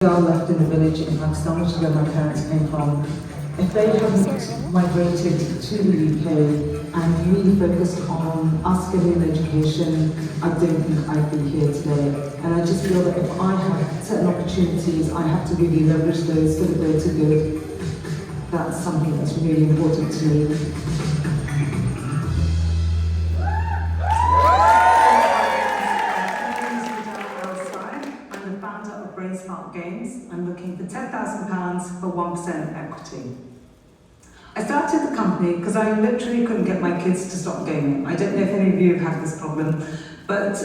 girl left in the village in Pakistan, which is where my parents came from. If they hadn't migrated to the UK and really focused on us getting an education, I don't think I'd be here today. And I just feel that if I have certain opportunities, I have to really leverage those for the greater good. That's something that's really important to me. I'm the founder of Brainspark Games. I'm looking for £10,000 for 1% equity. I started the company because I literally couldn't get my kids to stop gaming. I don't know if any of you have had this problem, but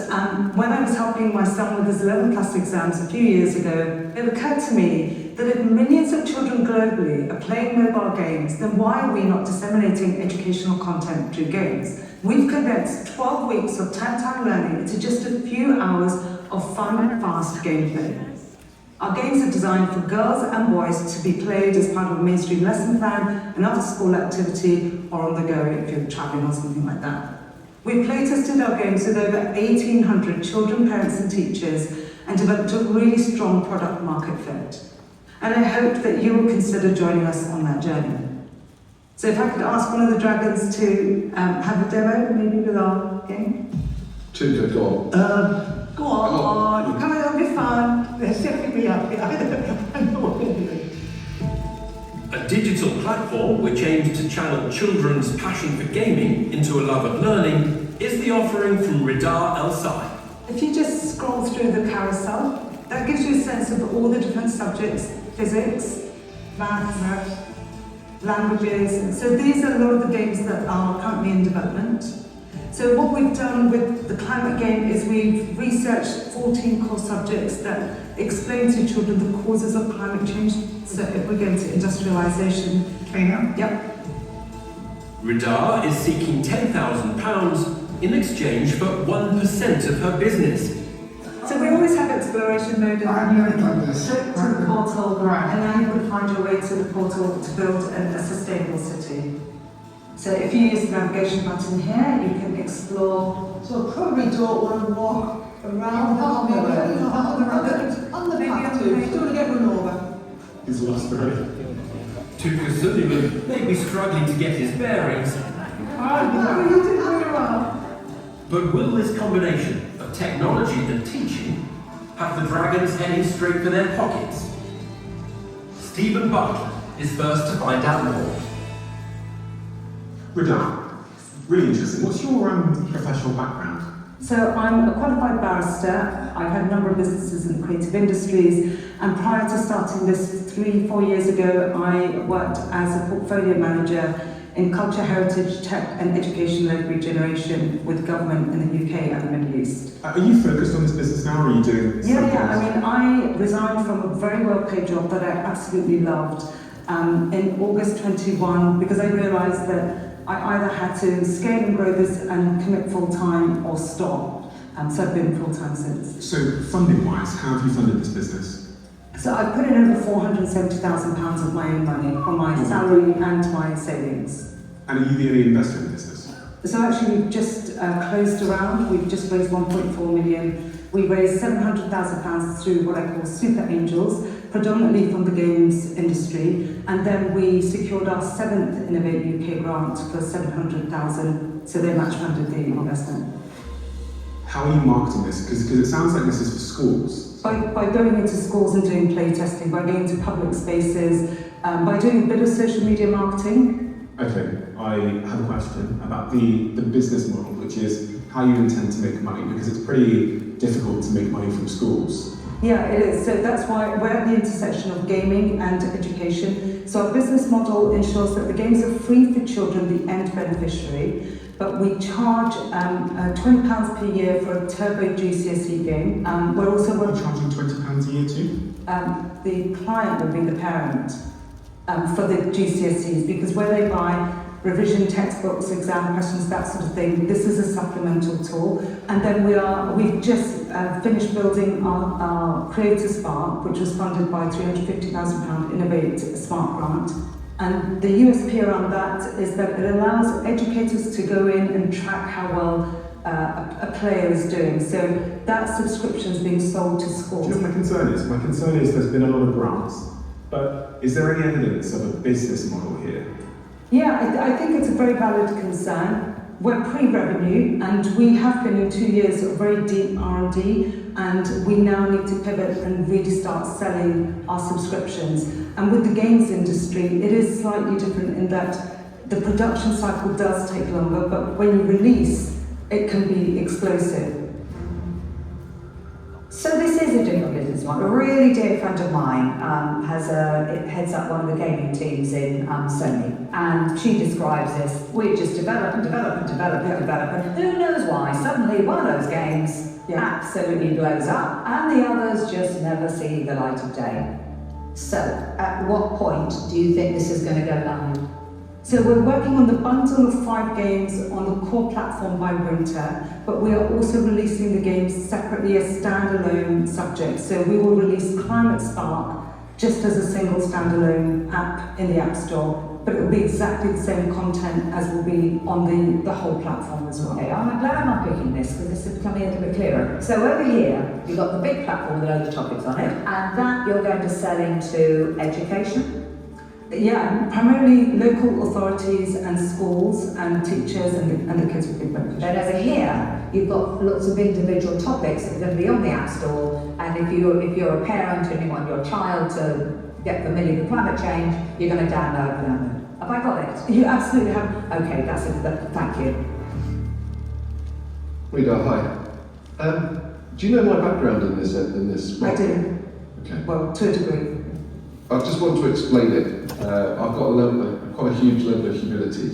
when I was helping my son with his 11 plus exams a few years ago, it occurred to me that if millions of children globally are playing mobile games, then why are we not disseminating educational content through games? We've condensed 12 weeks of tactile learning into just a few hours of fun, fast gameplay. Our games are designed for girls and boys to be played as part of a mainstream lesson plan, an after-school activity, or on the go if you're traveling or something like that. We've play-tested our games with over 1,800 children, parents and teachers and developed a really strong product market fit. And I hope that you will consider joining us on that journey. So if I could ask one of the dragons to have a demo, maybe with our game? Go on. Go on, come on, it'll be fun. Let's definitely up here. I know what we're doing. A digital platform which aims to channel children's passion for gaming into a love of learning is the offering from Reedah El-Saie. If you just scroll through the carousel, that gives you a sense of all the different subjects: physics, maths, languages. So these are a lot of the games that are currently in development. So what we've done with the climate game is we've researched 14 core subjects that explain to children the causes of climate change. So if we go into industrialisation, Yep. Reedah is seeking £10,000 in exchange for 1% of her business. So we always have exploration mode and you click to the portal and then you would find your way to the portal to build a sustainable city. So if you use the navigation button here, you can explore. So we'll probably don't want to walk around on the path too. Don't want to get run over. He's lost already. Tuka Sullivan may be struggling to get his bearings, No, you did very well. but will this combination of technology and teaching have the dragons heading straight for their pockets? Stephen Butler is first to find out more. Reedah, really interesting. What's your professional background? So I'm a qualified barrister. I've had a number of businesses in the creative industries, and prior to starting this 3-4 years ago, I worked as a portfolio manager in culture, heritage, tech and education-led regeneration with government in the UK and the Middle East. Are you focused on this business now, or are you doing something else? I mean, I resigned from a very well-paid job that I absolutely loved in August 21 because I realised that I either had to scale and grow this and commit full-time or stop. So I've been full-time since. So funding-wise, how have you funded this business? So I put in over £470,000 of my own money from my salary and my savings. And are you the only investor in the business? So actually we've just closed a round. We've just raised 1.4 million. We raised £700,000 through what I call super angels, predominantly from the games industry, and then we secured our 7th Innovate UK grant for £700,000, so they match funded the investment. How are you marketing this? Because it sounds like this is for schools. By going into schools and doing play testing, by going to public spaces, by doing a bit of social media marketing. Okay, I have a question about the business model, which is how you intend to make money, because it's pretty difficult to make money from schools. Yeah, it is. So that's why we're at the intersection of gaming and education. So our business model ensures that the games are free for children, the end beneficiary, but we charge £20 per year for a turbo GCSE game. We're also charging £20 a year too? The client will be the parent for the GCSEs, because where they buy revision textbooks, exam questions, that sort of thing, this is a supplemental tool. And then we've just finished building our Creator Spark, which was funded by £350,000 Innovate Smart Grant. And the USP around that is that it allows educators to go in and track how well a player is doing. So that subscription is being sold to Do schools. you know what my concern is? My concern is there's been a lot of grants, but is there any evidence of a business model here? Yeah, I think it's a very valid concern. We're pre-revenue, and we have been in 2 years of very deep R&D, and we now need to pivot and really start selling our subscriptions. And with the games industry, it is slightly different in that the production cycle does take longer, but when you release, it can be explosive. So this is a different business model. A really dear friend of mine heads up one of the gaming teams in Sony, and she describes this: we just develop and develop and develop and develop, and who knows why suddenly one of those games absolutely blows up, and the others just never see the light of day. So, at what point do you think this is going to go live? So we're working on the bundle of 5 games on the core platform by winter, but we are also releasing the games separately as standalone subjects. So we will release Climate Spark just as a single standalone app in the App Store, but it will be exactly the same content as will be on the whole platform as well. Okay, I'm glad I'm not picking this because this is becoming a little bit clearer. So over here, you've got the big platform with a load of topics on it, and that you're going to sell into education. Yeah, primarily local authorities and schools and teachers and the kids with big benefits. Then over here, you've got lots of individual topics that are going to be on the App Store, and if you're a parent and you want your child to get familiar with climate change, you're going to download them. Have I got it? You absolutely have. Okay, that's it. Thank you. Reedah, hi. Do you know my background in this? I do. Okay. Well, to a degree. I just want to explain it. I've got quite a huge level of humility,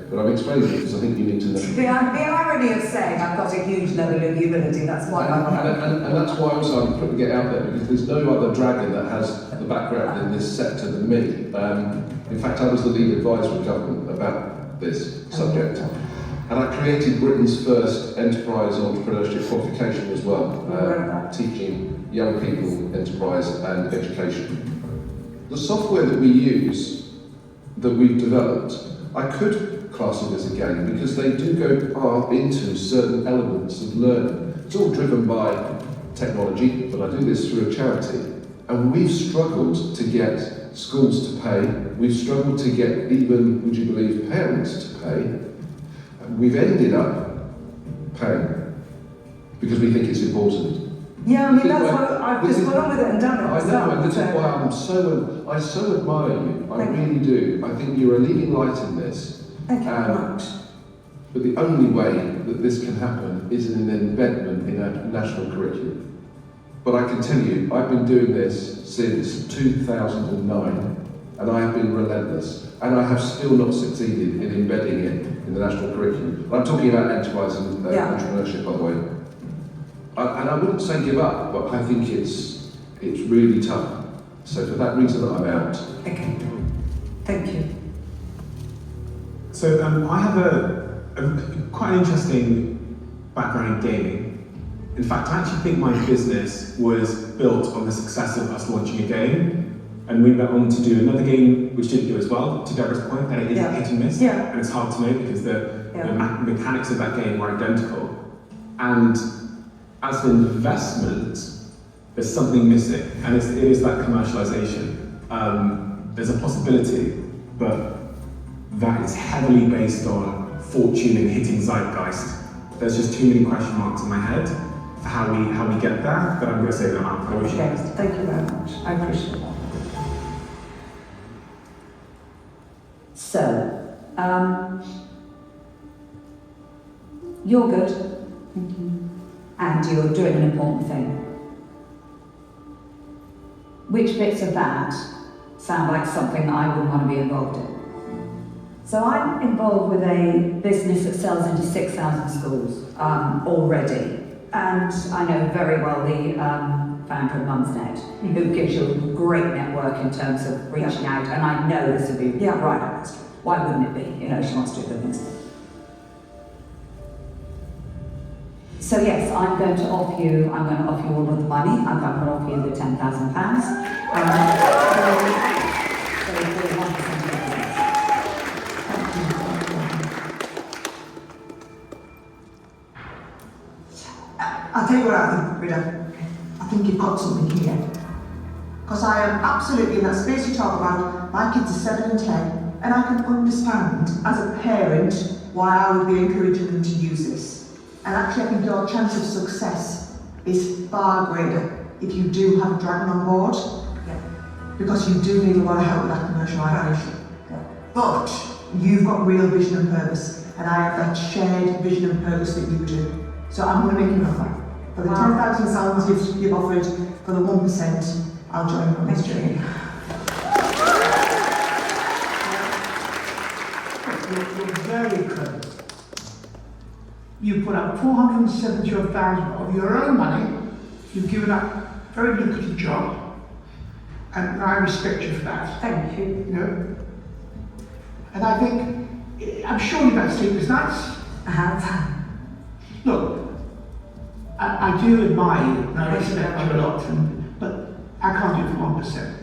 but I'm explaining it because I think you need to know. The irony of saying I've got a huge level of humility, that's why And that's why also I'm putting it out there, because there's no other dragon that has the background in this sector than me. In fact, I was the lead advisor of government about this subject. And I created Britain's first enterprise entrepreneurship qualification as well, teaching young people enterprise and education. The software that we use, that we've developed, I could class it as a game because they do go into certain elements of learning. It's all driven by technology, but I do this through a charity. And we've struggled to get schools to pay, we've struggled to get even, would you believe, parents to pay. And we've ended up paying because we think it's important. Yeah, I mean, that's why I've just gone on with it and done it. I know, and this is why I so admire you. I really do. I think you're a leading light in this. Thank you very much. But the only way that this can happen is in an embedment in a national curriculum. But I can tell you, I've been doing this since 2009, and I have been relentless. And I have still not succeeded in embedding it in the national curriculum. I'm talking about enterprise and entrepreneurship, by the way. And I wouldn't say give up, but I think it's really tough. So for that reason, I'm out. Okay. Thank you. So I have a quite an interesting background in gaming. In fact, I actually think my business was built on the success of us launching a game, and we went on to do another game which didn't do as well, to Deborah's point, and it is hit and miss, and it's hard to make because the mechanics of that game were identical. And as an investment, there's something missing, and it is that commercialization. There's a possibility, but that is heavily based on fortune and hitting zeitgeist. There's just too many question marks in my head for how we get there, but I'm going to say that I'm Okay, thank you very much. I appreciate that. So, you're good, and you're doing an important thing. Which bits of that sound like something that I wouldn't want to be involved in? So I'm involved with a business that sells into 6,000 schools already. And I know very well the founder of Mumsnet, who gives you a great network in terms of reaching out, and I know this would be right up her street. Why wouldn't it be? You know, she wants to do good things. So yes, I'm going to offer you all of the money. I'm going to offer you the £10,000. So you're 1% of the business. I am absolutely in that space you talk about. My kids are 7 and 10, and I can understand as a parent why I would be encouraging them to use this. And actually, I think your chance of success is far greater if you do have a dragon on board, because you do need a lot of help with that commercialisation. But you've got real vision and purpose, and I have that shared vision and purpose that you do. So I'm going to make you an offer. For the 10,000 sounds you've offered, for the 1%, I'll join you on this journey. You're very clever. You put up 470,000 of your own money. You've given up a very lucrative job, and I respect you for that. Thank you. You know, and I think I'm sure you've had sleepless nights. I have. Look, I do admire you and I respect you a lot, but I can't do it for 1%.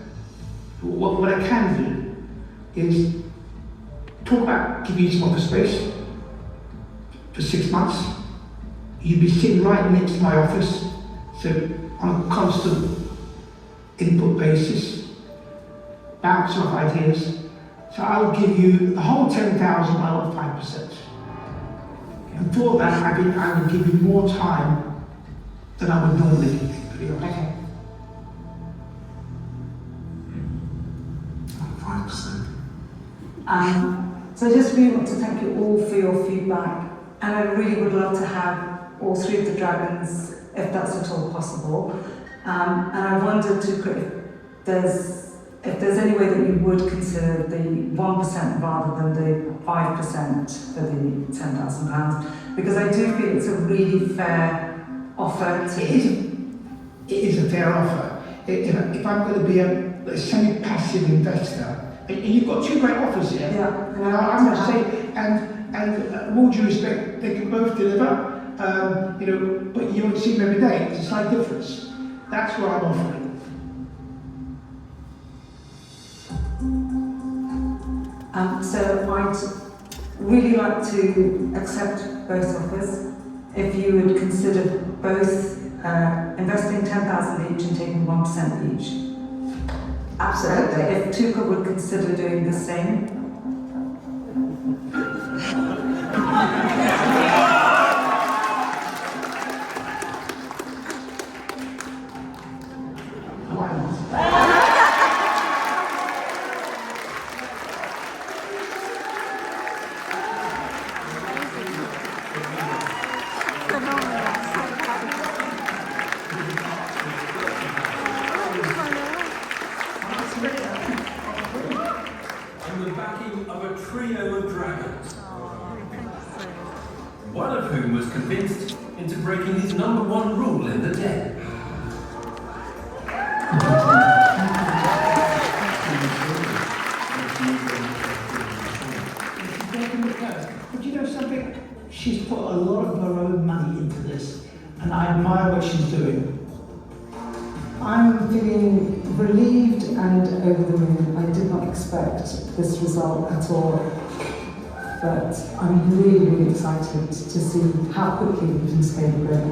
What I can do is talk about giving you some office space for 6 months. You'd be sitting right next to my office, so on a constant input basis, bouncing off ideas. So I'll give you the whole 10,000, I want 5%. And for that, I will give you more time than I would normally give, to be honest. Okay. 5%. So I just really want to thank you all for your feedback, and I really would love to have all 3 of the dragons, if that's at all possible. And I wondered if there's any way that you would consider the 1% rather than the 5% for the £10,000, because I do feel it's a really fair offer to... It is a fair offer. If I'm going to be a semi-passive investor, and you've got 2 great offers here, Yeah. and I must say, and with all due respect, they can both deliver, you know, but you don't see them every day. It's a slight difference. That's what I'm offering. So I'd really like to accept both offers. If you would consider both investing 10,000 each and taking 1% each. Absolutely. If Tuka would consider doing the same. And the backing of a trio of dragons, one of whom was convinced into breaking his #1 rule in the den. But you know something? She's put a lot of her own money into this, and I admire what she's doing. I'm feeling relieved and over the moon. I did not expect this result at all, but I'm really, really excited to see how quickly we can scale it.